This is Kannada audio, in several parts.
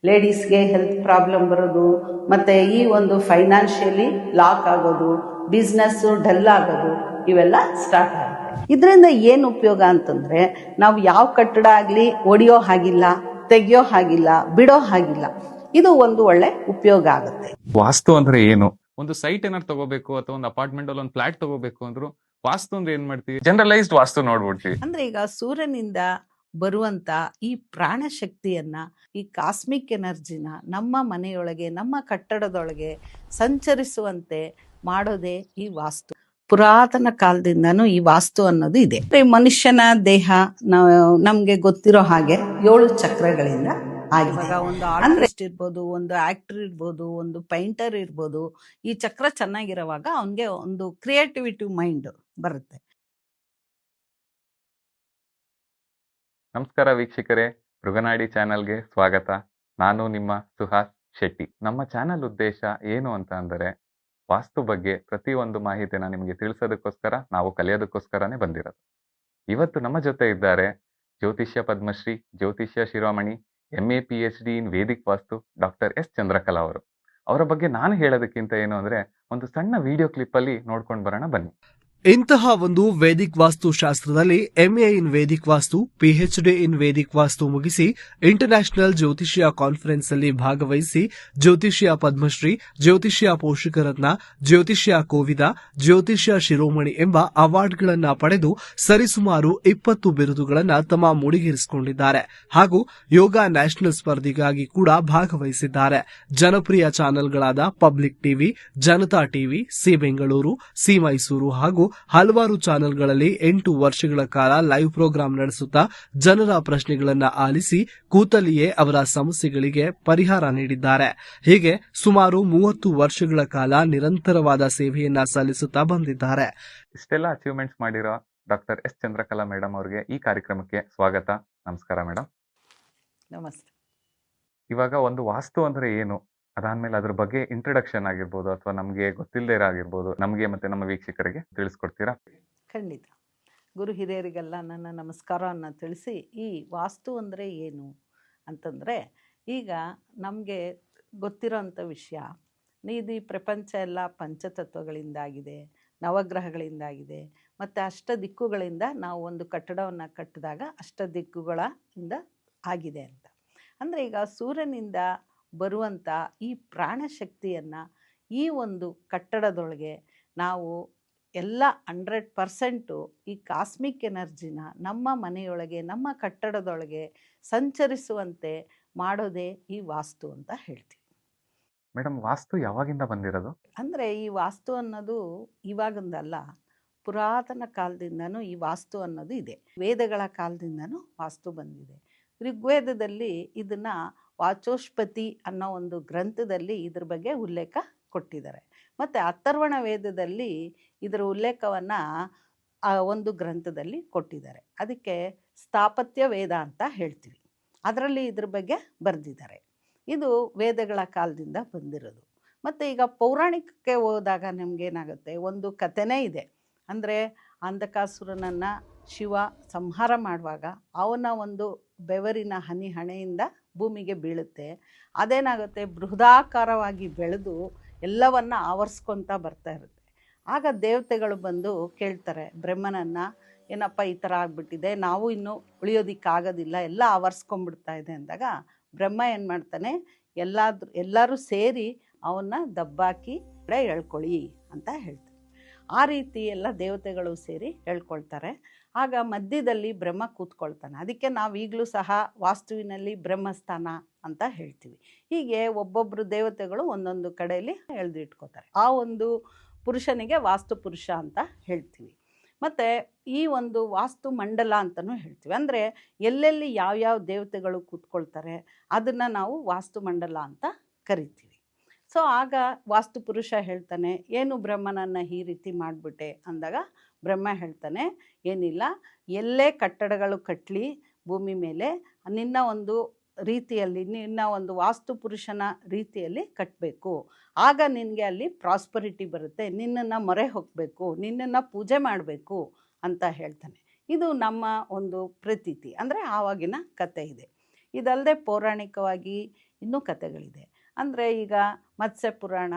ಲೇಡೀಸ್ಗೆ ಹೆಲ್ತ್ ಪ್ರಾಬ್ಲಮ್ ಬರೋದು, ಮತ್ತು ಈ ಒಂದು ಫೈನಾನ್ಷಿಯಲಿ ಲಾಕ್ ಆಗೋದು, ಬಿಸ್ನೆಸ್ಸು ಡಲ್ ಆಗೋದು, ಇವೆಲ್ಲ ಸ್ಟಾರ್ಟ್ ಆಗುತ್ತೆ. ಇದರಿಂದ ಏನು ಉಪಯೋಗ ಅಂತಂದರೆ, ನಾವು ಯಾವ ಕಟ್ಟಡ ಆಗಲಿ ಒಡೆಯೋ ಹಾಗಿಲ್ಲ, ತೆಗೆಯೋ ಹಾಗಿಲ್ಲ, ಬಿಡೋ ಹಾಗಿಲ್ಲ. ಇದು ಒಂದು ಒಳ್ಳೆ ಉಪಯೋಗ ಆಗುತ್ತೆ. ವಾಸ್ತು ಅಂದ್ರೆ ಏನು? ಒಂದು ಸೈಟ್ ಏನಾರು ತಗೋಬೇಕು ಅಥವಾ ಒಂದು ಅಪಾರ್ಟ್ಮೆಂಟ್ ಅಲ್ಲಿ ಒಂದು ಫ್ಲಾಟ್ ತಗೋಬೇಕು ಅಂದ್ರು ವಾಸ್ತು ಅಂದ್ರೆ ಏನ್ ಮಾಡ್ತೀವಿ? ಜನರಲೈಸ್ಡ್ ವಾಸ್ತು ನೋಡ್ಬಿಡ್ತೀವಿ. ಅಂದ್ರೆ ಈಗ ಸೂರ್ಯನಿಂದ ಬರುವಂತ ಈ ಪ್ರಾಣ ಶಕ್ತಿಯನ್ನ, ಈ ಕಾಸ್ಮಿಕ್ ಎನರ್ಜಿನ ನಮ್ಮ ಮನೆಯೊಳಗೆ, ನಮ್ಮ ಕಟ್ಟಡದೊಳಗೆ ಸಂಚರಿಸುವಂತೆ ಮಾಡೋದೇ ಈ ವಾಸ್ತು. ಪುರಾತನ ಕಾಲದಿಂದನೂ ಈ ವಾಸ್ತು ಅನ್ನೋದು ಇದೆ. ಮನುಷ್ಯನ ದೇಹ ನಮ್ಗೆ ಗೊತ್ತಿರೋ ಹಾಗೆ 7 ಚಕ್ರಗಳಿಂದ ಆಗಿದೆ. ಒಂದು ಆರ್ಟಿಸ್ಟ್ ಇರ್ಬೋದು, ಒಂದು ಆಕ್ಟರ್ ಇರ್ಬೋದು, ಒಂದು ಪೈಂಟರ್ ಇರ್ಬೋದು. ಈ ಚಕ್ರ ಚೆನ್ನಾಗಿರುವಾಗ ಅವನ್ಗೆ ಒಂದು ಕ್ರಿಯೇಟಿವಿಟಿ ಮೈಂಡ್ ಬರುತ್ತೆ. ನಮಸ್ಕಾರ ವೀಕ್ಷಕರೇ, ಮೃಗನಾಡಿ ಚಾನೆಲ್ಗೆ ಸ್ವಾಗತ. ನಾನು ನಿಮ್ಮ ಸುಹಾಸ್ ಶೆಟ್ಟಿ. ನಮ್ಮ ಚಾನೆಲ್ ಉದ್ದೇಶ ಏನು ಅಂತ ಅಂದರೆ, ವಾಸ್ತು ಬಗ್ಗೆ ಪ್ರತಿಯೊಂದು ಮಾಹಿತಿನ ನಿಮಗೆ ತಿಳಿಸೋದಕ್ಕೋಸ್ಕರ, ನಾವು ಕಲಿಯೋದಕ್ಕೋಸ್ಕರನೇ ಬಂದಿರೋದು. ಇವತ್ತು ನಮ್ಮ ಜೊತೆ ಇದ್ದಾರೆ ಜ್ಯೋತಿಷ್ಯ ಪದ್ಮಶ್ರೀ, ಜ್ಯೋತಿಷ್ಯ ಶಿರೋಮಣಿ, MA PhD ಇನ್ ವೇದಿಕ್ ವಾಸ್ತು ಡಾಕ್ಟರ್ ಎಸ್ ಚಂದ್ರಕಲಾ ಅವರು. ಅವರ ಬಗ್ಗೆ ನಾನು ಹೇಳೋದಕ್ಕಿಂತ ಏನು ಅಂದರೆ, ಒಂದು ಸಣ್ಣ ವಿಡಿಯೋ ಕ್ಲಿಪ್ಪಲ್ಲಿ ನೋಡ್ಕೊಂಡು ಬರೋಣ ಬನ್ನಿ. ಇಂತಹ ಒಂದು ವೇದಿಕ್ ವಾಸ್ತು ಶಾಸ್ತ್ರದಲ್ಲಿ MA ಇನ್ ವೇದಿಕ್ ವಾಸ್ತು, PhD ಇನ್ ವೇದಿಕ್ ವಾಸ್ತು ಮುಗಿಸಿ ಇಂಟರ್ನ್ಯಾಷನಲ್ ಜ್ಯೋತಿಷ್ಯ ಕಾನ್ಫರೆನ್ಸ್ ಅಲ್ಲಿ ಭಾಗವಹಿಸಿ ಜ್ಯೋತಿಷ್ಯ ಪದ್ಮಶ್ರೀ, ಜ್ಯೋತಿಷ್ಯ ಪೋಷಕರತ್ನ, ಜ್ಯೋತಿಷ್ಯ ಕೋವಿದ, ಜ್ಯೋತಿಷ್ಯ ಶಿರೋಮಣಿ ಎಂಬ ಅವಾರ್ಡ್ಗಳನ್ನ ಪಡೆದು ಸರಿಸುಮಾರು 20 ಬಿರುದುಗಳನ್ನ ತಮ್ಮ ಮುಡಿಗೇರಿಸಿಕೊಂಡಿದ್ದಾರೆ. ಹಾಗೂ ಯೋಗ ನ್ಯಾಷನಲ್ ಸ್ಪರ್ಧೆಗಾಗಿ ಕೂಡ ಭಾಗವಹಿಸಿದ್ದಾರೆ. ಜನಪ್ರಿಯ ಚಾನೆಲ್ಗಳಾದ public TV, Janata TV, C Bengaluru, C Mysuru ಹಾಗೂ ಹಲವಾರು ಚಾನೆಲ್ಗಳಲ್ಲಿ 8 ವರ್ಷಗಳ ಕಾಲ ಲೈವ್ ಪ್ರೋಗ್ರಾಂ ನಡೆಸುತ್ತಾ ಜನರ ಪ್ರಶ್ನೆಗಳನ್ನ ಆಲಿಸಿ ಕೂತಲ್ಲಿಯೇ ಅವರ ಸಮಸ್ಯೆಗಳಿಗೆ ಪರಿಹಾರ ನೀಡಿದ್ದಾರೆ. ಹೀಗೆ ಸುಮಾರು 30 ವರ್ಷಗಳ ಕಾಲ ನಿರಂತರವಾದ ಸೇವೆಯನ್ನ ಸಲ್ಲಿಸುತ್ತಾ ಬಂದಿದ್ದಾರೆ. ಇಷ್ಟೆಲ್ಲ ಅಚೀವ್ಮೆಂಟ್ಸ್ ಮಾಡಿರೋ ಡಾಕ್ಟರ್ ಎಸ್ ಚಂದ್ರಕಲಾ ಮೇಡಮ್ ಅವರಿಗೆ ಈ ಕಾರ್ಯಕ್ರಮಕ್ಕೆ ಸ್ವಾಗತ. ನಮಸ್ಕಾರ ಮೇಡಮ್. ನಮಸ್ತೆ. ಇವಾಗ ಒಂದು ವಾಸ್ತು ಅಂದ್ರೆ ಏನು, ಅದಾದ್ಮೇಲೆ ಅದ್ರ ಬಗ್ಗೆ ಇಂಟ್ರೊಡಕ್ಷನ್ ಆಗಿರ್ಬೋದು ಅಥವಾ ನಮಗೆ ಗೊತ್ತಿಲ್ಲದೆ ಆಗಿರ್ಬೋದು, ನಮಗೆ ಮತ್ತೆ ನಮ್ಮ ವೀಕ್ಷಕರಿಗೆ ತಿಳಿಸ್ಕೊಡ್ತೀರಾ? ಖಂಡಿತ. ಗುರು ಹಿರಿಯರಿಗೆಲ್ಲ ನನ್ನ ನಮಸ್ಕಾರವನ್ನು ತಿಳಿಸಿ, ಈ ವಾಸ್ತು ಅಂದರೆ ಏನು ಅಂತಂದರೆ, ಈಗ ನಮಗೆ ಗೊತ್ತಿರೋಂಥ ವಿಷಯ, ಇದು ಈ ಪ್ರಪಂಚ ಎಲ್ಲ ಪಂಚತತ್ವಗಳಿಂದಾಗಿದೆ, ನವಗ್ರಹಗಳಿಂದಾಗಿದೆ, ಮತ್ತು ಅಷ್ಟ ದಿಕ್ಕುಗಳಿಂದ ನಾವು ಒಂದು ಕಟ್ಟಡವನ್ನು ಕಟ್ಟಿದಾಗ ಅಷ್ಟ ದಿಕ್ಕುಗಳಿಂದ ಆಗಿದೆ ಅಂತ. ಅಂದರೆ ಈಗ ಸೂರ್ಯನಿಂದ ಬರುವಂಥ ಈ ಪ್ರಾಣ ಶಕ್ತಿಯನ್ನು ಈ ಒಂದು ಕಟ್ಟಡದೊಳಗೆ ನಾವು ಎಲ್ಲ 100% ಈ ಕಾಸ್ಮಿಕ್ ಎನರ್ಜಿನ ನಮ್ಮ ಮನೆಯೊಳಗೆ, ನಮ್ಮ ಕಟ್ಟಡದೊಳಗೆ ಸಂಚರಿಸುವಂತೆ ಮಾಡೋದೇ ಈ ವಾಸ್ತು ಅಂತ ಹೇಳ್ತೀವಿ. ಮೇಡಮ್, ವಾಸ್ತು ಯಾವಾಗಿಂದ ಬಂದಿರೋದು? ಅಂದರೆ ಈ ವಾಸ್ತು ಅನ್ನೋದು ಇವಾಗಿಂದಲ್ಲ, ಪುರಾತನ ಕಾಲದಿಂದನೂ ಈ ವಾಸ್ತು ಅನ್ನೋದು ಇದೆ. ವೇದಗಳ ಕಾಲದಿಂದನೂ ವಾಸ್ತು ಬಂದಿದೆ. ಋಗ್ವೇದದಲ್ಲಿ ಇದನ್ನು ವಾಚೋಷ್ಪತಿ ಅನ್ನೋ ಒಂದು ಗ್ರಂಥದಲ್ಲಿ ಇದ್ರ ಬಗ್ಗೆ ಉಲ್ಲೇಖ ಕೊಟ್ಟಿದ್ದಾರೆ. ಮತ್ತು ಅಥರ್ವಣ ವೇದದಲ್ಲಿ ಇದರ ಉಲ್ಲೇಖವನ್ನು ಒಂದು ಗ್ರಂಥದಲ್ಲಿ ಕೊಟ್ಟಿದ್ದಾರೆ. ಅದಕ್ಕೆ ಸ್ಥಾಪತ್ಯ ವೇದ ಅಂತ ಹೇಳ್ತೀವಿ. ಅದರಲ್ಲಿ ಇದ್ರ ಬಗ್ಗೆ ಬರೆದಿದ್ದಾರೆ. ಇದು ವೇದಗಳ ಕಾಲದಿಂದ ಬಂದಿರೋದು. ಮತ್ತು ಈಗ ಪೌರಾಣಿಕಕ್ಕೆ ಹೋದಾಗ ನಮಗೇನಾಗುತ್ತೆ, ಒಂದು ಕಥೆನೇ ಇದೆ. ಅಂದರೆ ಅಂಧಕಾಸುರನನ್ನು ಶಿವ ಸಂಹಾರ ಮಾಡುವಾಗ ಅವನ ಒಂದು ಬೆವರಿನ ಹಣೆಯಿಂದ ಭೂಮಿಗೆ ಬೀಳುತ್ತೆ. ಅದೇನಾಗುತ್ತೆ, ಬೃಹದಾಕಾರವಾಗಿ ಬೆಳೆದು ಎಲ್ಲವನ್ನು ಆವರಿಸ್ಕೊತಾ ಬರ್ತಾ ಇರುತ್ತೆ. ಆಗ ದೇವತೆಗಳು ಬಂದು ಕೇಳ್ತಾರೆ ಬ್ರಹ್ಮನನ್ನು, ಏನಪ್ಪ ಈ ಥರ ಆಗಿಬಿಟ್ಟಿದೆ, ನಾವು ಇನ್ನೂ ಉಳಿಯೋದಿಕ್ಕಾಗೋದಿಲ್ಲ, ಎಲ್ಲ ಆವರಿಸ್ಕೊಂಡ್ಬಿಡ್ತಾ ಇದೆ ಅಂದಾಗ ಬ್ರಹ್ಮ ಏನು ಮಾಡ್ತಾನೆ, ಎಲ್ಲರೂ ಸೇರಿ ಅವನ್ನ ದಬ್ಬಾಕಿ ಎಳ್ಕೊಳ್ಳಿ ಅಂತ ಹೇಳ್ತಾರೆ. ಆ ರೀತಿ ಎಲ್ಲ ದೇವತೆಗಳು ಸೇರಿ ಹೇಳ್ಕೊಳ್ತಾರೆ. ಆಗ ಮಧ್ಯದಲ್ಲಿ ಬ್ರಹ್ಮ ಕೂತ್ಕೊಳ್ತಾನೆ. ಅದಕ್ಕೆ ನಾವು ಈಗಲೂ ಸಹ ವಾಸ್ತುವಿನಲ್ಲಿ ಬ್ರಹ್ಮಸ್ಥಾನ ಅಂತ ಹೇಳ್ತೀವಿ. ಹೀಗೆ ಒಬ್ಬೊಬ್ಬರು ದೇವತೆಗಳು ಒಂದೊಂದು ಕಡೆಯಲ್ಲಿ ಎಳೆದಿಟ್ಕೋತಾರೆ. ಆ ಒಂದು ಪುರುಷನಿಗೆ ವಾಸ್ತು ಪುರುಷ ಅಂತ ಹೇಳ್ತೀವಿ. ಮತ್ತು ಈ ಒಂದು ವಾಸ್ತು ಮಂಡಲ ಅಂತಲೂ ಹೇಳ್ತೀವಿ. ಅಂದರೆ ಎಲ್ಲೆಲ್ಲಿ ಯಾವ್ಯಾವ ದೇವತೆಗಳು ಕೂತ್ಕೊಳ್ತಾರೆ ಅದನ್ನು ನಾವು ವಾಸ್ತು ಮಂಡಲ ಅಂತ ಕರಿತೀವಿ. ಸೊ ಆಗ ವಾಸ್ತು ಪುರುಷ ಹೇಳ್ತಾನೆ, ಏನು ಬ್ರಹ್ಮನನ್ನು ಈ ರೀತಿ ಮಾಡಿಬಿಟ್ಟೆ ಅಂದಾಗ ಬ್ರಹ್ಮ ಹೇಳ್ತಾನೆ, ಏನಿಲ್ಲ, ಎಲ್ಲೇ ಕಟ್ಟಡಗಳು ಕಟ್ಟಲಿ ಭೂಮಿ ಮೇಲೆ ನಿನ್ನ ಒಂದು ರೀತಿಯಲ್ಲಿ, ನಿನ್ನ ಒಂದು ವಾಸ್ತು ಪುರುಷನ ರೀತಿಯಲ್ಲಿ ಕಟ್ಟಬೇಕು. ಆಗ ನಿನಗೆ ಅಲ್ಲಿ ಪ್ರಾಸ್ಪರಿಟಿ ಬರುತ್ತೆ, ನಿನ್ನನ್ನು ಮೊರೆ ಹೋಗಬೇಕು, ನಿನ್ನನ್ನು ಪೂಜೆ ಮಾಡಬೇಕು ಅಂತ ಹೇಳ್ತಾನೆ. ಇದು ನಮ್ಮ ಒಂದು ಪ್ರತೀತಿ, ಅಂದರೆ ಆವಾಗಿನ ಕಥೆ ಇದೆ. ಇದಲ್ಲದೆ ಪೌರಾಣಿಕವಾಗಿ ಇನ್ನೂ ಕಥೆಗಳಿದೆ. ಅಂದರೆ ಈಗ ಮತ್ಸ್ಯ ಪುರಾಣ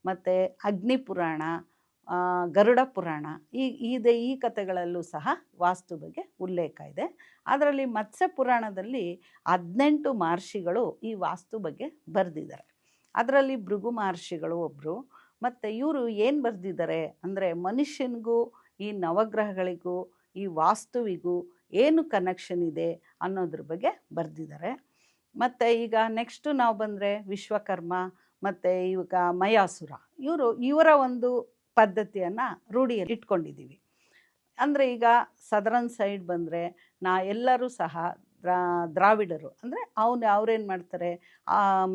ಮತ್ತು ಅಗ್ನಿ ಪುರಾಣ, ಗರುಡ ಪುರಾಣ, ಈ ಕಥೆಗಳಲ್ಲೂ ಸಹ ವಾಸ್ತು ಬಗ್ಗೆ ಉಲ್ಲೇಖ ಇದೆ. ಅದರಲ್ಲಿ ಮತ್ಸ್ಯ ಪುರಾಣದಲ್ಲಿ 18 ಮಹರ್ಷಿಗಳು ಈ ವಾಸ್ತು ಬಗ್ಗೆ ಬರೆದಿದ್ದಾರೆ. ಅದರಲ್ಲಿ ಭೃಗು ಮಹರ್ಷಿಗಳು ಒಬ್ಬರು. ಮತ್ತು ಇವರು ಏನು ಬರೆದಿದ್ದಾರೆ ಅಂದರೆ ಮನುಷ್ಯನಿಗೂ ಈ ನವಗ್ರಹಗಳಿಗೂ ಈ ವಾಸ್ತುವಿಗೂ ಏನು ಕನೆಕ್ಷನ್ ಇದೆ ಅನ್ನೋದ್ರ ಬಗ್ಗೆ ಬರೆದಿದ್ದಾರೆ. ಮತ್ತು ಈಗ ನೆಕ್ಸ್ಟು ನಾವು ಬಂದರೆ ವಿಶ್ವಕರ್ಮ ಮತ್ತು ಇವಾಗ ಮಯಾಸುರ, ಇವರ ಒಂದು ಪದ್ಧತಿಯನ್ನು ರೂಢಿಯಲ್ಲಿ ಇಟ್ಕೊಂಡಿದ್ದೀವಿ. ಅಂದರೆ ಈಗ ಸದರನ್ ಸೈಡ್ ಬಂದರೆ ಎಲ್ಲರೂ ಸಹ ದ್ರಾವಿಡರು. ಅಂದರೆ ಅವ್ರೇನು ಮಾಡ್ತಾರೆ,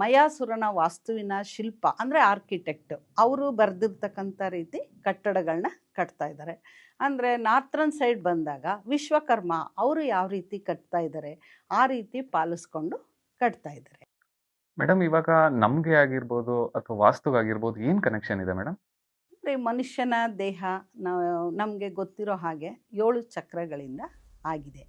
ಮಯಾಸುರನ ವಾಸ್ತುವಿನ ಶಿಲ್ಪ ಅಂದರೆ ಆರ್ಕಿಟೆಕ್ಟ್ ಅವರು ಬರೆದಿರ್ತಕ್ಕಂಥ ರೀತಿ ಕಟ್ಟಡಗಳನ್ನ ಕಟ್ತಾ ಇದ್ದಾರೆ. ಅಂದರೆ ನಾರ್ತನ್ ಸೈಡ್ ಬಂದಾಗ ವಿಶ್ವಕರ್ಮ ಅವರು ಯಾವ ರೀತಿ ಕಟ್ತಾ ಇದ್ದಾರೆ ಆ ರೀತಿ ಪಾಲಿಸ್ಕೊಂಡು ಕಟ್ತಾ ಇದ್ದಾರೆ. ಮೇಡಮ್, ಇವಾಗ ನಮಗೆ ಆಗಿರ್ಬೋದು ಅಥವಾ ವಾಸ್ತುಗಾಗಿರ್ಬೋದು ಏನು ಕನೆಕ್ಷನ್ ಇದೆ ಮೇಡಮ್? ಅಂದರೆ ಮನುಷ್ಯನ ದೇಹ ನಮಗೆ ಗೊತ್ತಿರೋ ಹಾಗೆ 7 ಚಕ್ರಗಳಿಂದ ಆಗಿದೆ.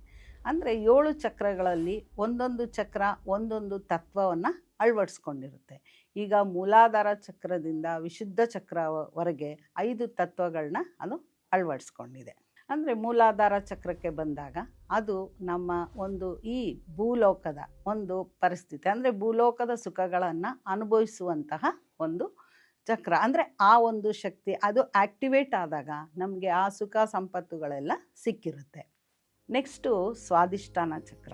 ಅಂದರೆ 7 ಚಕ್ರಗಳಲ್ಲಿ ಒಂದೊಂದು ಚಕ್ರ ಒಂದೊಂದು ತತ್ವವನ್ನು ಅಳವಡಿಸ್ಕೊಂಡಿರುತ್ತೆ. ಈಗ ಮೂಲಾಧಾರ ಚಕ್ರದಿಂದ ವಿಶುದ್ಧ ಚಕ್ರವರೆಗೆ 5 ತತ್ವಗಳನ್ನ ಅದು ಅಳವಡಿಸ್ಕೊಂಡಿದೆ. ಅಂದರೆ ಮೂಲಾಧಾರ ಚಕ್ರಕ್ಕೆ ಬಂದಾಗ ಅದು ನಮ್ಮ ಒಂದು ಈ ಭೂಲೋಕದ ಒಂದು ಪರಿಸ್ಥಿತಿ, ಅಂದರೆ ಭೂಲೋಕದ ಸುಖಗಳನ್ನು ಅನುಭವಿಸುವಂತಹ ಒಂದು ಚಕ್ರ. ಅಂದರೆ ಆ ಒಂದು ಶಕ್ತಿ ಅದು ಆಕ್ಟಿವೇಟ್ ಆದಾಗ ನಮಗೆ ಆ ಸುಖ ಸಂಪತ್ತುಗಳೆಲ್ಲ ಸಿಕ್ಕಿರುತ್ತೆ. ನೆಕ್ಸ್ಟು ಸ್ವಾಧಿಷ್ಠಾನ ಚಕ್ರ.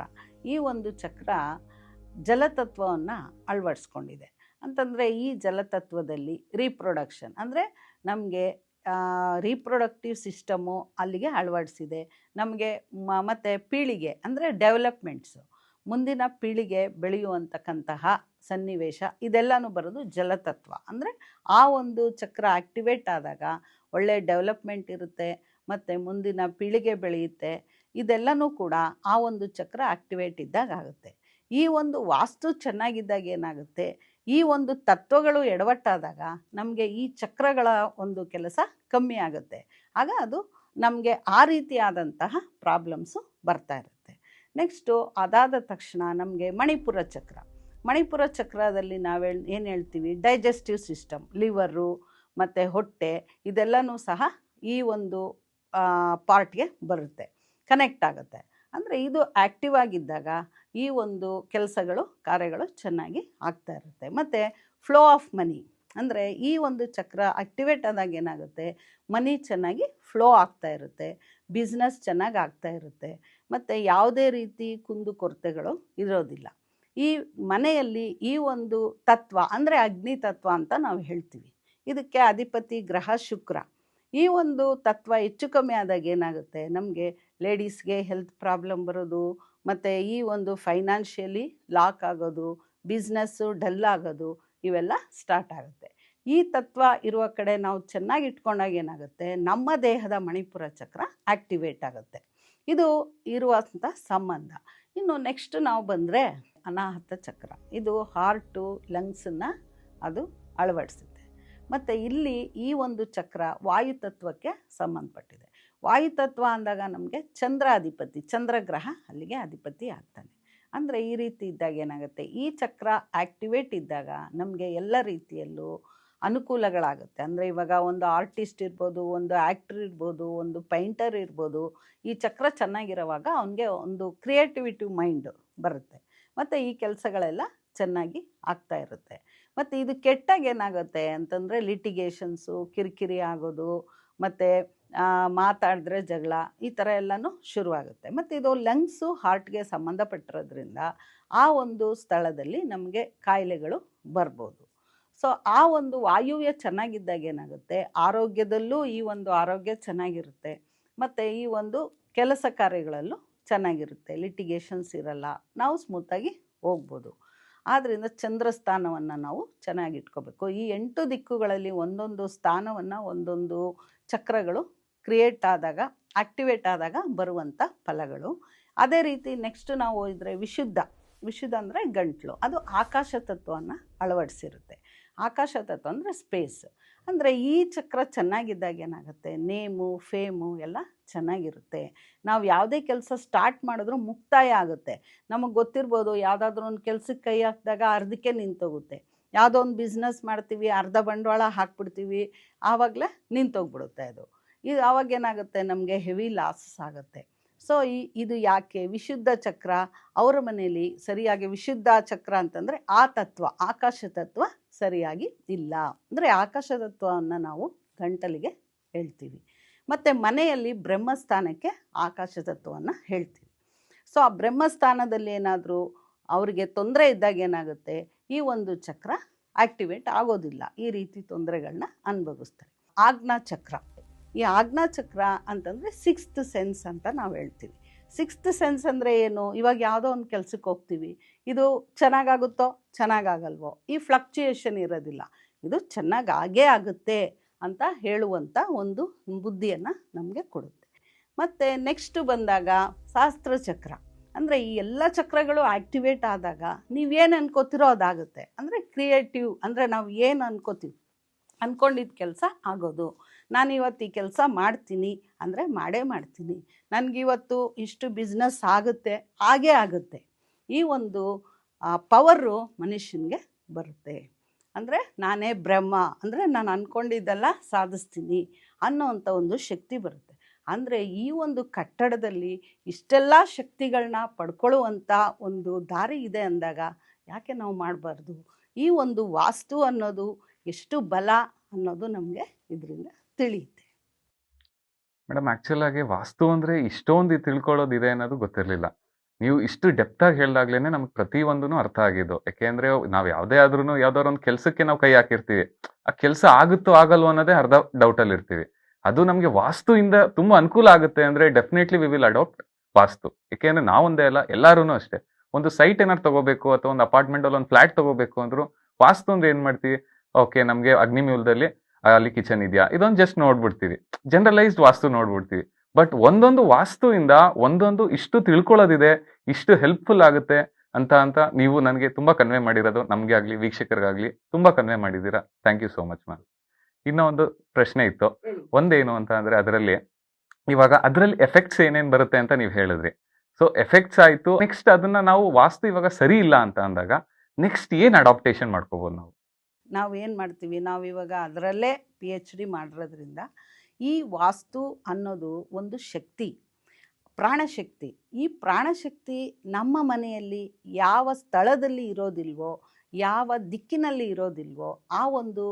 ಈ ಒಂದು ಚಕ್ರ ಜಲತತ್ವವನ್ನು ಅಳವಡಿಸ್ಕೊಂಡಿದೆ. ಅಂತಂದರೆ ಈ ಜಲತತ್ವದಲ್ಲಿ ರೀಪ್ರೊಡಕ್ಷನ್ ಅಂದರೆ ನಮಗೆ ರೀಪ್ರೊಡಕ್ಟಿವ್ ಸಿಸ್ಟಮು ಅಲ್ಲಿಗೆ ಅಳವಡಿಸಿದೆ. ನಮಗೆ ಮತ್ತು ಪೀಳಿಗೆ ಅಂದರೆ ಡೆವಲಪ್ಮೆಂಟ್ಸು, ಮುಂದಿನ ಪೀಳಿಗೆ ಬೆಳೆಯುವಂತಕ್ಕಂತಹ ಸನ್ನಿವೇಶ ಇದೆಲ್ಲನೂ ಬರೋದು ಜಲತತ್ವ. ಅಂದರೆ ಆ ಒಂದು ಚಕ್ರ ಆಕ್ಟಿವೇಟ್ ಆದಾಗ ಒಳ್ಳೆ ಡೆವಲಪ್ಮೆಂಟ್ ಇರುತ್ತೆ ಮತ್ತು ಮುಂದಿನ ಪೀಳಿಗೆ ಬೆಳೆಯುತ್ತೆ. ಇದೆಲ್ಲನೂ ಕೂಡ ಆ ಒಂದು ಚಕ್ರ ಆಕ್ಟಿವೇಟ್ ಇದ್ದಾಗ ಆಗುತ್ತೆ. ಈ ಒಂದು ವಾಸ್ತು ಚೆನ್ನಾಗಿದ್ದಾಗ ಏನಾಗುತ್ತೆ, ಈ ಒಂದು ತತ್ವಗಳು ಎಡವಟ್ಟಾದಾಗ ನಮಗೆ ಈ ಚಕ್ರಗಳ ಒಂದು ಕೆಲಸ ಕಮ್ಮಿ ಆಗುತ್ತೆ. ಆಗ ಅದು ನಮಗೆ ಆ ರೀತಿಯಾದಂತಹ ಪ್ರಾಬ್ಲಮ್ಸು ಬರ್ತಾ ಇರುತ್ತೆ. ನೆಕ್ಸ್ಟು ಅದಾದ ತಕ್ಷಣ ನಮಗೆ ಮಣಿಪುರ ಚಕ್ರ. ಮಣಿಪುರ ಚಕ್ರದಲ್ಲಿ ಏನು ಹೇಳ್ತೀವಿ, ಡೈಜೆಸ್ಟಿವ್ ಸಿಸ್ಟಮ್, ಲಿವರು ಮತ್ತು ಹೊಟ್ಟೆ ಇದೆಲ್ಲನೂ ಸಹ ಈ ಒಂದು ಪಾರ್ಟ್ಗೆ ಬರುತ್ತೆ, ಕನೆಕ್ಟ್ ಆಗುತ್ತೆ. ಅಂದರೆ ಇದು ಆ್ಯಕ್ಟಿವ್ ಆಗಿದ್ದಾಗ ಈ ಒಂದು ಕೆಲಸಗಳು ಕಾರ್ಯಗಳು ಚೆನ್ನಾಗಿ ಆಗ್ತಾ ಇರುತ್ತೆ. ಮತ್ತು ಫ್ಲೋ ಆಫ್ ಮನಿ ಅಂದರೆ ಈ ಒಂದು ಚಕ್ರ ಆಕ್ಟಿವೇಟ್ ಆದಾಗ ಏನಾಗುತ್ತೆ, ಮನಿ ಚೆನ್ನಾಗಿ ಫ್ಲೋ ಆಗ್ತಾ ಇರುತ್ತೆ, ಬಿಸ್ನೆಸ್ ಚೆನ್ನಾಗಿ ಆಗ್ತಾ ಇರುತ್ತೆ ಮತ್ತು ಯಾವುದೇ ರೀತಿ ಕುಂದುಕೊರತೆಗಳು ಇರೋದಿಲ್ಲ. ಈ ಮನೆಯಲ್ಲಿ ಈ ಒಂದು ತತ್ವ ಅಂದರೆ ಅಗ್ನಿ ತತ್ವ ಅಂತ ನಾವು ಹೇಳ್ತೀವಿ. ಇದಕ್ಕೆ ಅಧಿಪತಿ ಗ್ರಹ ಶುಕ್ರ. ಈ ಒಂದು ತತ್ವ ಹೆಚ್ಚು ಕಮ್ಮಿ ಆದಾಗ ಏನಾಗುತ್ತೆ, ನಮಗೆ ಲೇಡೀಸ್ಗೆ ಹೆಲ್ತ್ ಪ್ರಾಬ್ಲಮ್ ಬರೋದು ಮತ್ತು ಈ ಒಂದು ಫೈನಾನ್ಷಿಯಲಿ ಲಾಕ್ ಆಗೋದು, ಬಿಸ್ನೆಸ್ಸು ಡಲ್ ಆಗೋದು ಇವೆಲ್ಲ ಸ್ಟಾರ್ಟ್ ಆಗುತ್ತೆ. ಈ ತತ್ವ ಇರುವ ಕಡೆ ನಾವು ಚೆನ್ನಾಗಿ ಇಟ್ಕೊಂಡಾಗ ಏನಾಗುತ್ತೆ, ನಮ್ಮ ದೇಹದ ಮಣಿಪುರ ಚಕ್ರ ಆಕ್ಟಿವೇಟ್ ಆಗುತ್ತೆ. ಇದು ಇರುವಂಥ ಸಂಬಂಧ. ಇನ್ನು ನೆಕ್ಸ್ಟ್ ನಾವು ಬಂದರೆ ಅನಾಹತ ಚಕ್ರ. ಇದು ಹಾರ್ಟು ಲಂಗ್ಸನ್ನು ಅದು ಅಳವಡಿಸುತ್ತೆ. ಮತ್ತು ಇಲ್ಲಿ ಈ ಒಂದು ಚಕ್ರ ವಾಯುತತ್ವಕ್ಕೆ ಸಂಬಂಧಪಟ್ಟಿದೆ. ವಾಯುತತ್ವ ಅಂದಾಗ ನಮಗೆ ಚಂದ್ರ ಅಧಿಪತಿ, ಚಂದ್ರಗ್ರಹ ಅಲ್ಲಿಗೆ ಅಧಿಪತಿ ಆಗ್ತಾನೆ. ಅಂದರೆ ಈ ರೀತಿ ಇದ್ದಾಗ ಏನಾಗುತ್ತೆ, ಈ ಚಕ್ರ ಆಕ್ಟಿವೇಟ್ ಇದ್ದಾಗ ನಮಗೆ ಎಲ್ಲ ರೀತಿಯಲ್ಲೂ ಅನುಕೂಲಗಳಾಗುತ್ತೆ. ಅಂದರೆ ಇವಾಗ ಒಂದು ಆರ್ಟಿಸ್ಟ್ ಇರ್ಬೋದು, ಒಂದು ಆ್ಯಕ್ಟ್ರ್ ಇರ್ಬೋದು, ಒಂದು ಪೈಂಟರ್ ಇರ್ಬೋದು, ಈ ಚಕ್ರ ಚೆನ್ನಾಗಿರೋವಾಗ ಅವನಿಗೆ ಒಂದು ಕ್ರಿಯೇಟಿವಿಟಿ ಮೈಂಡ್ ಬರುತ್ತೆ ಮತ್ತು ಈ ಕೆಲಸಗಳೆಲ್ಲ ಚೆನ್ನಾಗಿ ಆಗ್ತಾ ಇರುತ್ತೆ. ಮತ್ತು ಇದು ಕೆಟ್ಟಾಗ ಏನಾಗುತ್ತೆ ಅಂತಂದರೆ ಲಿಟಿಗೇಷನ್ಸು, ಕಿರಿಕಿರಿ ಆಗೋದು ಮತ್ತು ಮಾತಾಡಿದ್ರೆ ಜಗಳ, ಈ ಥರ ಎಲ್ಲನೂ ಶುರುವಾಗುತ್ತೆ. ಮತ್ತು ಇದು ಲಂಗ್ಸು ಹಾರ್ಟ್ಗೆ ಸಂಬಂಧಪಟ್ಟಿರೋದ್ರಿಂದ ಆ ಒಂದು ಸ್ಥಳದಲ್ಲಿ ನಮಗೆ ಕಾಯಿಲೆಗಳು ಬರ್ಬೋದು. ಸೊ ಆ ಒಂದು ವಾಯುವ್ಯ ಚೆನ್ನಾಗಿದ್ದಾಗ ಏನಾಗುತ್ತೆ, ಆರೋಗ್ಯದಲ್ಲೂ ಈ ಒಂದು ಆರೋಗ್ಯ ಚೆನ್ನಾಗಿರುತ್ತೆ ಮತ್ತು ಈ ಒಂದು ಕೆಲಸ ಕಾರ್ಯಗಳಲ್ಲೂ ಚೆನ್ನಾಗಿರುತ್ತೆ, ಲಿಟಿಗೇಷನ್ಸ್ ಇರಲ್ಲ, ನಾವು ಸ್ಮೂತಾಗಿ ಹೋಗ್ಬೋದು. ಆದ್ದರಿಂದ ಚಂದ್ರಸ್ಥಾನವನ್ನು ನಾವು ಚೆನ್ನಾಗಿ ಇಟ್ಕೋಬೇಕು. ಈ 8 ದಿಕ್ಕುಗಳಲ್ಲಿ ಒಂದೊಂದು ಸ್ಥಾನವನ್ನು ಒಂದೊಂದು ಚಕ್ರಗಳು ಕ್ರಿಯೇಟ್ ಆದಾಗ, ಆಕ್ಟಿವೇಟ್ ಆದಾಗ ಬರುವಂಥ ಫಲಗಳು. ಅದೇ ರೀತಿ ನೆಕ್ಸ್ಟ್ ನಾವು ಹೋದರೆ ವಿಶುದ್ಧ ಅಂದರೆ ಗಂಟ್ಲು, ಅದು ಆಕಾಶ ತತ್ವವನ್ನು ಅಳವಡಿಸಿರುತ್ತೆ. ಆಕಾಶ ತತ್ವ ಅಂದರೆ ಸ್ಪೇಸ್. ಅಂದರೆ ಈ ಚಕ್ರ ಚೆನ್ನಾಗಿದ್ದಾಗ ಏನಾಗುತ್ತೆ, ನೇಮು ಫೇಮು ಎಲ್ಲ ಚೆನ್ನಾಗಿರುತ್ತೆ. ನಾವು ಯಾವುದೇ ಕೆಲಸ ಸ್ಟಾರ್ಟ್ ಮಾಡಿದ್ರೂ ಮುಕ್ತಾಯ ಆಗುತ್ತೆ. ನಮಗೆ ಗೊತ್ತಿರ್ಬೋದು, ಯಾವುದಾದ್ರೂ ಒಂದು ಕೆಲ್ಸಕ್ಕೆ ಕೈ ಹಾಕಿದಾಗ ಅರ್ಧಕ್ಕೆ ನಿಂತೋಗುತ್ತೆ. ಯಾವುದೋ ಒಂದು ಬಿಸ್ನೆಸ್ ಮಾಡ್ತೀವಿ, ಅರ್ಧ ಬಂಡವಾಳ ಹಾಕ್ಬಿಡ್ತೀವಿ, ಆವಾಗಲೇ ನಿಂತೋಗ್ಬಿಡುತ್ತೆ ಅದು. ಇದು ಆವಾಗೇನಾಗುತ್ತೆ, ನಮಗೆ ಹೆವಿ ಲಾಸಸ್ ಆಗುತ್ತೆ. ಸೊ ಇದು ಯಾಕೆ ವಿಶುದ್ಧ ಚಕ್ರ ಅವರ ಮನೆಯಲ್ಲಿ ಸರಿಯಾಗಿ, ವಿಶುದ್ಧ ಚಕ್ರ ಅಂತಂದರೆ ಆ ತತ್ವ, ಆಕಾಶ ತತ್ವ ಸರಿಯಾಗಿ ಇಲ್ಲ. ಅಂದರೆ ಆಕಾಶ ತತ್ವವನ್ನು ನಾವು ಗಂಟಲಿಗೆ ಹೇಳ್ತೀವಿ. ಮತ್ತು ಮನೆಯಲ್ಲಿ ಬ್ರಹ್ಮಸ್ಥಾನಕ್ಕೆ ಆಕಾಶ ತತ್ವವನ್ನು ಹೇಳ್ತೀವಿ. ಸೊ ಆ ಬ್ರಹ್ಮಸ್ಥಾನದಲ್ಲಿ ಏನಾದರೂ ಅವರಿಗೆ ತೊಂದರೆ ಇದ್ದಾಗ ಏನಾಗುತ್ತೆ, ಈ ಒಂದು ಚಕ್ರ ಆ್ಯಕ್ಟಿವೇಟ್ ಆಗೋದಿಲ್ಲ. ಈ ರೀತಿ ತೊಂದರೆಗಳನ್ನ ಅನುಭವಿಸ್ತಾರೆ. ಆಜ್ಞಾ ಚಕ್ರ, ಈ ಆಜ್ಞಾ ಚಕ್ರ ಅಂತಂದರೆ ಸಿಕ್ಸ್ತ್ ಸೆನ್ಸ್ ಅಂತ ನಾವು ಹೇಳ್ತೀವಿ. ಸಿಕ್ಸ್ತ್ ಸೆನ್ಸ್ ಅಂದರೆ ಏನು, ಇವಾಗ ಯಾವುದೋ ಒಂದು ಕೆಲಸಕ್ಕೆ ಹೋಗ್ತೀವಿ, ಇದು ಚೆನ್ನಾಗಾಗುತ್ತೋ ಚೆನ್ನಾಗಾಗಲ್ವೋ, ಈ ಫ್ಲಕ್ಚುಯೇಷನ್ ಇರೋದಿಲ್ಲ, ಇದು ಚೆನ್ನಾಗಾಗೇ ಆಗುತ್ತೆ ಅಂತ ಹೇಳುವಂಥ ಒಂದು ಬುದ್ಧಿಯನ್ನು ನಮಗೆ ಕೊಡುತ್ತೆ. ಮತ್ತು ನೆಕ್ಸ್ಟು ಬಂದಾಗ ಶಾಸ್ತ್ರಚಕ್ರ, ಅಂದರೆ ಈ ಎಲ್ಲ ಚಕ್ರಗಳು ಆ್ಯಕ್ಟಿವೇಟ್ ಆದಾಗ ನೀವೇನು ಅನ್ಕೋತಿರೋ ಅದಾಗುತ್ತೆ. ಅಂದರೆ ಕ್ರಿಯೇಟಿವ್, ಅಂದರೆ ನಾವು ಏನು ಅನ್ಕೋತೀವಿ, ಅಂದ್ಕೊಂಡಿದ್ದ ಕೆಲಸ ಆಗೋದು. ನಾನಿವತ್ತು ಈ ಕೆಲಸ ಮಾಡ್ತೀನಿ ಅಂದರೆ ಮಾಡೇ ಮಾಡ್ತೀನಿ, ನನಗಿವತ್ತು ಇಷ್ಟು ಬಿಸ್ನೆಸ್ ಆಗುತ್ತೆ, ಹಾಗೇ ಆಗುತ್ತೆ. ಈ ಒಂದು ಪವರು ಮನುಷ್ಯನಿಗೆ ಬರುತ್ತೆ. ಅಂದರೆ ನಾನೇ ಬ್ರಹ್ಮ, ಅಂದರೆ ನಾನು ಅಂದ್ಕೊಂಡಿದ್ದೆಲ್ಲ ಸಾಧಿಸ್ತೀನಿ ಅನ್ನೋವಂಥ ಒಂದು ಶಕ್ತಿ ಬರುತ್ತೆ. ಅಂದರೆ ಈ ಒಂದು ಕಟ್ಟಡದಲ್ಲಿ ಇಷ್ಟೆಲ್ಲ ಶಕ್ತಿಗಳನ್ನ ಪಡ್ಕೊಳ್ಳುವಂಥ ಒಂದು ದಾರಿ ಇದೆ ಅಂದಾಗ ಯಾಕೆ ನಾವು ಮಾಡಬಾರ್ದು? ಈ ಒಂದು ವಾಸ್ತು ಅನ್ನೋದು ಎಷ್ಟು ಬಲ ಅನ್ನೋದು ನಮಗೆ ಇದರಿಂದ ತಿಳಿಯುತ್ತೆ. ಮೇಡಮ್, ಆಕ್ಚುಲ್ ಆಗಿ ವಾಸ್ತು ಅಂದ್ರೆ ಇಷ್ಟೊಂದು ತಿಳ್ಕೊಳ್ಳೋದಿದೆ ಅನ್ನೋದು ಗೊತ್ತಿರಲಿಲ್ಲ. ನೀವು ಇಷ್ಟು ಡೆಪ್ತಾಗಿ ಹೇಳ್ದಾಗ್ಲೇನೆ ನಮ್ಗೆ ಪ್ರತಿಯೊಂದೂ ಅರ್ಥ ಆಗಿದ್ದು. ಯಾಕೆಂದ್ರೆ ನಾವು ಯಾವುದೇ ಆದ್ರೂ ಯಾವ್ದಾದ್ರು ಒಂದು ಕೆಲಸಕ್ಕೆ ನಾವು ಕೈ ಹಾಕಿರ್ತೀವಿ, ಆ ಕೆಲಸ ಆಗುತ್ತೋ ಆಗಲ್ವೋ ಅನ್ನೋದೇ ಅರ್ಧ ಡೌಟಲ್ಲಿ ಇರ್ತೀವಿ. ಅದು ನಮಗೆ ವಾಸ್ತುವಿಂದ ತುಂಬಾ ಅನುಕೂಲ ಆಗುತ್ತೆ ಅಂದ್ರೆ ಡೆಫಿನೆಟ್ಲಿ ವಿ ವಿಲ್ ಅಡಾಪ್ಟ್ ವಾಸ್ತು. ಯಾಕೆಂದ್ರೆ ನಾವೊಂದೇ ಅಲ್ಲ, ಎಲ್ಲಾರು ಅಷ್ಟೇ. ಒಂದು ಸೈಟ್ ಏನಾರು ತಗೋಬೇಕು ಅಥವಾ ಒಂದು ಅಪಾರ್ಟ್ಮೆಂಟ್ ಅಲ್ಲಿ ಒಂದು ಫ್ಲಾಟ್ ತಗೋಬೇಕು ಅಂದ್ರು ವಾಸ್ತು ಅಂದ್ರೆ ಏನ್ ಮಾಡ್ತೀವಿ, ಓಕೆ ನಮ್ಗೆ ಅಗ್ನಿಮೂಲದಲ್ಲಿ ಅಲ್ಲಿ ಕಿಚನ್ ಇದೆಯಾ, ಇದೊಂದು ಜಸ್ಟ್ ನೋಡ್ಬಿಡ್ತೀವಿ, ಜನರಲೈಸ್ಡ್ ವಾಸ್ತು ನೋಡ್ಬಿಡ್ತೀವಿ. ಬಟ್ ಒಂದೊಂದು ವಾಸ್ತುವಿಂದ ಒಂದೊಂದು ಇಷ್ಟು ತಿಳ್ಕೊಳ್ಳೋದಿದೆ, ಇಷ್ಟು ಹೆಲ್ಪ್ಫುಲ್ ಆಗುತ್ತೆ ಅಂತ ನೀವು ನನಗೆ ತುಂಬಾ ಕನ್ವೆ ಮಾಡಿರೋದು, ನಮ್ಗೆ ಆಗ್ಲಿ ವೀಕ್ಷಕರಿಗಾಗ್ಲಿ ತುಂಬಾ ಕನ್ವೆ ಮಾಡಿದ್ದೀರಾ. Thank you so much ma'am. ಇನ್ನೂ ಒಂದು ಪ್ರಶ್ನೆ ಇತ್ತು. ಒಂದೇನು ಅಂತ ಅಂದ್ರೆ ಅದರಲ್ಲಿ ಎಫೆಕ್ಟ್ಸ್ ಏನೇನ್ ಬರುತ್ತೆ ಅಂತ ನೀವು ಹೇಳಿದ್ರಿ. ಸೊ ಎಫೆಕ್ಟ್ಸ್ ಆಯ್ತು, ನೆಕ್ಸ್ಟ್ ಅದನ್ನ ನಾವು ವಾಸ್ತು ಇವಾಗ ಸರಿ ಇಲ್ಲ ಅಂತ ಅಂದಾಗ ನೆಕ್ಸ್ಟ್ ಏನ್ ಅಡಾಪ್ಟೇಷನ್ ಮಾಡ್ಕೋಬಹುದು ನಾವು? ನಾವು ಏನು ಮಾಡ್ತೀವಿ, ನಾವಿವಾಗ ಅದರಲ್ಲೇ PhD ಮಾಡಿರೋದ್ರಿಂದ ಈ ವಾಸ್ತು ಅನ್ನೋದು ಒಂದು ಶಕ್ತಿ, ಪ್ರಾಣಶಕ್ತಿ. ಈ ಪ್ರಾಣಶಕ್ತಿ ನಮ್ಮ ಮನೆಯಲ್ಲಿ ಯಾವ ಸ್ಥಳದಲ್ಲಿ ಇರೋದಿಲ್ವೋ, ಯಾವ ದಿಕ್ಕಿನಲ್ಲಿ ಇರೋದಿಲ್ವೋ, ಆ ಒಂದು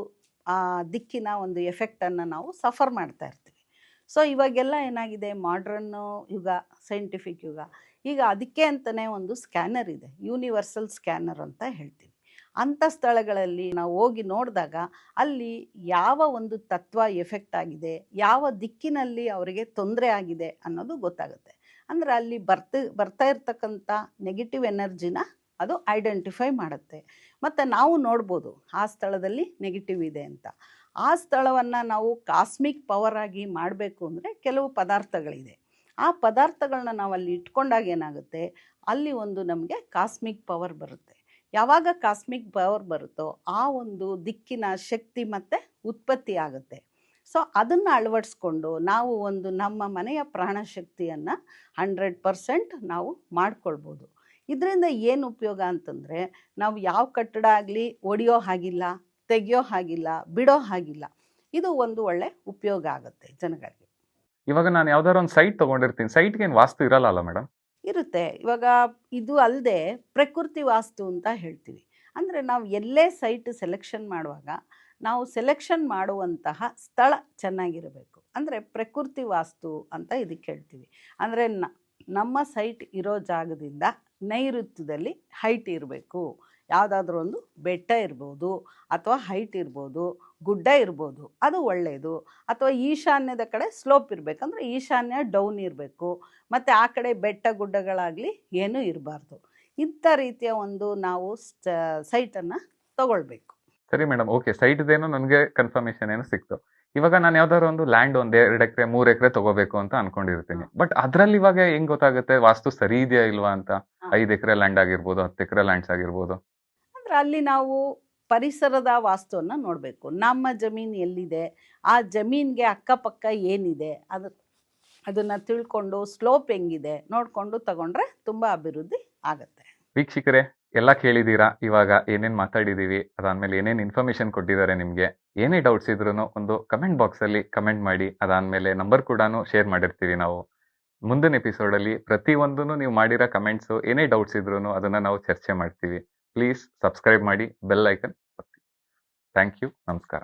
ದಿಕ್ಕಿನ ಒಂದು ಎಫೆಕ್ಟನ್ನು ನಾವು ಸಫರ್ ಮಾಡ್ತಾ ಇರ್ತೀವಿ. ಸೊ ಇವಾಗೆಲ್ಲ ಏನಾಗಿದೆ, ಮಾಡ್ರನ್ನು ಯುಗ, ಸೈಂಟಿಫಿಕ್ ಯುಗ, ಈಗ ಅದಕ್ಕೆ ಅಂತಲೇ ಒಂದು ಸ್ಕ್ಯಾನರ್ ಇದೆ, ಯೂನಿವರ್ಸಲ್ ಸ್ಕ್ಯಾನರ್ ಅಂತ ಹೇಳ್ತೀವಿ. ಅಂಥ ಸ್ಥಳಗಳಲ್ಲಿ ನಾವು ಹೋಗಿ ನೋಡಿದಾಗ ಅಲ್ಲಿ ಯಾವ ಒಂದು ತತ್ವ ಎಫೆಕ್ಟ್ ಆಗಿದೆ, ಯಾವ ದಿಕ್ಕಿನಲ್ಲಿ ಅವರಿಗೆ ತೊಂದರೆ ಆಗಿದೆ ಅನ್ನೋದು ಗೊತ್ತಾಗುತ್ತೆ. ಅಂದರೆ ಅಲ್ಲಿ ಬರ್ತಾ ಇರ್ತಕ್ಕಂಥ ನೆಗೆಟಿವ್ ಎನರ್ಜಿನ ಅದು ಐಡೆಂಟಿಫೈ ಮಾಡುತ್ತೆ. ಮತ್ತು ನಾವು ನೋಡ್ಬೋದು ಆ ಸ್ಥಳದಲ್ಲಿ ನೆಗೆಟಿವ್ ಇದೆ ಅಂತ. ಆ ಸ್ಥಳವನ್ನು ನಾವು ಕಾಸ್ಮಿಕ್ ಪವರ್ ಆಗಿ ಮಾಡಬೇಕು ಅಂದರೆ ಕೆಲವು ಪದಾರ್ಥಗಳಿದೆ. ಆ ಪದಾರ್ಥಗಳನ್ನ ನಾವು ಅಲ್ಲಿ ಇಟ್ಕೊಂಡಾಗ ಏನಾಗುತ್ತೆ, ಅಲ್ಲಿ ಒಂದು ನಮಗೆ ಕಾಸ್ಮಿಕ್ ಪವರ್ ಬರುತ್ತೆ. ಯಾವಾಗ ಕಾಸ್ಮಿಕ್ ಪವರ್ ಬರುತ್ತೋ ಆ ಒಂದು ದಿಕ್ಕಿನ ಶಕ್ತಿ ಮತ್ತು ಉತ್ಪತ್ತಿ ಆಗುತ್ತೆ. ಸೊ ಅದನ್ನು ಅಳವಡಿಸ್ಕೊಂಡು ನಾವು ಒಂದು ನಮ್ಮ ಮನೆಯ ಪ್ರಾಣಶಕ್ತಿಯನ್ನು 100% ನಾವು ಮಾಡ್ಕೊಳ್ಬೋದು. ಇದರಿಂದ ಏನು ಉಪಯೋಗ ಅಂತಂದರೆ, ನಾವು ಯಾವ ಕಟ್ಟಡ ಆಗಲಿ ಒಡೆಯೋ ಹಾಗಿಲ್ಲ, ತೆಗೆಯೋ ಹಾಗಿಲ್ಲ, ಬಿಡೋ ಹಾಗಿಲ್ಲ. ಇದು ಒಂದು ಒಳ್ಳೆ ಉಪಯೋಗ ಆಗುತ್ತೆ ಜನಗಳಿಗೆ. ಇವಾಗ ನಾನು ಯಾವ್ದಾದ್ರು ಒಂದು ಸೈಟ್ ತಗೊಂಡಿರ್ತೀನಿ, ಸೈಟ್ಗೆ ಏನು ವಾಸ್ತು ಇರಲ್ಲ ಅಲ್ಲ ಮೇಡಮ್? ಇರುತ್ತೆ. ಇವಾಗ ಇದು ಅಲ್ಲದೆ ಪ್ರಕೃತಿ ವಾಸ್ತು ಅಂತ ಹೇಳ್ತೀವಿ. ಅಂದರೆ ನಾವು ಎಲ್ಲೇ ಸೈಟ್ ಸೆಲೆಕ್ಷನ್ ಮಾಡುವಾಗ ನಾವು ಸೆಲೆಕ್ಷನ್ ಮಾಡುವಂತಹ ಸ್ಥಳ ಚೆನ್ನಾಗಿರಬೇಕು. ಅಂದರೆ ಪ್ರಕೃತಿ ವಾಸ್ತು ಅಂತ ಇದಕ್ಕೆ ಹೇಳ್ತೀವಿ. ಅಂದರೆ ನಮ್ಮ ಸೈಟ್ ಇರೋ ಜಾಗದಿಂದ ನೈಋತ್ಯದಲ್ಲಿ ಹೈಟ್ ಇರಬೇಕು. ಯಾವುದಾದ್ರೂ ಒಂದು ಬೆಟ್ಟ ಇರ್ಬೋದು, ಅಥವಾ ಹೈಟ್ ಇರ್ಬೋದು, ಗುಡ್ಡ ಇರ್ಬೋದು, ಅದು ಒಳ್ಳೆಯದು. ಅಥವಾ ಈಶಾನ್ಯದ ಕಡೆ ಸ್ಲೋಪ್ ಇರಬೇಕು, ಅಂದರೆ ಈಶಾನ್ಯ ಡೌನ್ ಇರಬೇಕು. ಮತ್ತು ಆ ಕಡೆ ಬೆಟ್ಟ ಗುಡ್ಡಗಳಾಗಲಿ ಏನೂ ಇರಬಾರ್ದು. ಇಂಥ ರೀತಿಯ ಒಂದು ನಾವು ಸೈಟನ್ನು ತಗೊಳ್ಬೇಕು. ಸರಿ ಮೇಡಮ್, ಓಕೆ, ಸೈಟ್ದೇನೋ ನನಗೆ ಕನ್ಫರ್ಮೇಶನ್ ಏನೋ ಸಿಕ್ತು. ಇವಾಗ ನಾನು ಯಾವ್ದಾದ್ರು ಒಂದು ಲ್ಯಾಂಡ್ 1-2 ಎಕರೆ 3 ಎಕರೆ ತಗೋಬೇಕು ಅಂತ ಅನ್ಕೊಂಡಿರ್ತೀನಿ. ಬಟ್ ಅದ್ರಲ್ಲಿ ಇವಾಗ ಹೆಂಗ್ ಗೊತ್ತಾಗುತ್ತೆ ವಾಸ್ತು ಸರಿ ಇದೆಯಾ ಇಲ್ವಾ ಅಂತ? 5 ಎಕರೆ ಲ್ಯಾಂಡ್ ಆಗಿರ್ಬೋದು, 10 ಎಕರೆ ಲ್ಯಾಂಡ್ಸ್ ಆಗಿರ್ಬೋದು. ಅಂದರೆ ಅಲ್ಲಿ ನಾವು ಪರಿಸರದ ವಾಸ್ತುವನ್ನು ನೋಡಬೇಕು. ನಮ್ಮ ಜಮೀನು ಎಲ್ಲಿದೆ, ಆ ಜಮೀನಿಗೆ ಅಕ್ಕಪಕ್ಕ ಏನಿದೆ ಅದನ್ನು ತಿಳ್ಕೊಂಡು ಸ್ಲೋಪ್ ಹೆಂಗಿದೆ ನೋಡಿಕೊಂಡು ತಗೊಂಡ್ರೆ ತುಂಬ ಅಭಿವೃದ್ಧಿ ಆಗುತ್ತೆ. ವೀಕ್ಷಕರೇ, ಎಲ್ಲ ಕೇಳಿದ್ದೀರಾ. ಇವಾಗ ಏನೇನು ಮಾತಾಡಿದ್ದೀವಿ, ಅದಾದ್ಮೇಲೆ ಏನೇನು ಇನ್ಫಾರ್ಮೇಶನ್ ಕೊಟ್ಟಿದ್ದಾರೆ ನಿಮಗೆ. ಏನೇ ಡೌಟ್ಸ್ ಇದ್ರೂ ಒಂದು ಕಮೆಂಟ್ ಬಾಕ್ಸಲ್ಲಿ ಕಮೆಂಟ್ ಮಾಡಿ. ಅದಾದಮೇಲೆ ನಂಬರ್ ಕೂಡ ಶೇರ್ ಮಾಡಿರ್ತೀವಿ ನಾವು. ಮುಂದಿನ ಎಪಿಸೋಡಲ್ಲಿ ಪ್ರತಿಯೊಂದೂ ನೀವು ಮಾಡಿರೋ ಕಮೆಂಟ್ಸು, ಏನೇ ಡೌಟ್ಸ್ ಇದ್ರೂ ಅದನ್ನು ನಾವು ಚರ್ಚೆ ಮಾಡ್ತೀವಿ. ಪ್ಲೀಸ್ ಸಬ್ಸ್ಕ್ರೈಬ್ ಮಾಡಿ, ಬೆಲ್ ಐಕನ್ ಒತ್ತಿ. Thank you. ನಮಸ್ಕಾರ.